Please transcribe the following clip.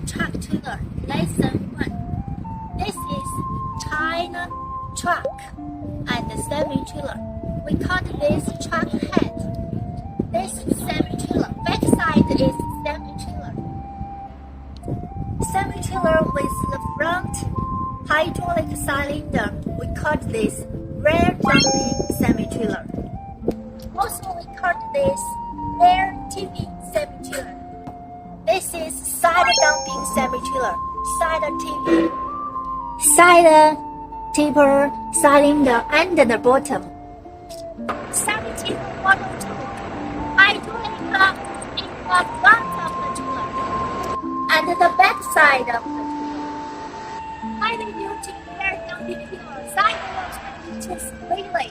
truck tiller. Lesson 1. This is China truck and semi-trailer. We call this truck head. This is semi-trailer. Back side is semi-trailer. Semi-trailer with the front hydraulic cylinder. We call this rear jumping semi-trailer. Also, we call this rear tipping semi-trailer. This is side dumping semi-trailer. Side tipper cylinder under the bottom. Semi-trailer model 2. Hydraulic pump in the front of the trailer and the back side of the trailer. Highly duty rear dumping trailer. Side wheels 22 freely.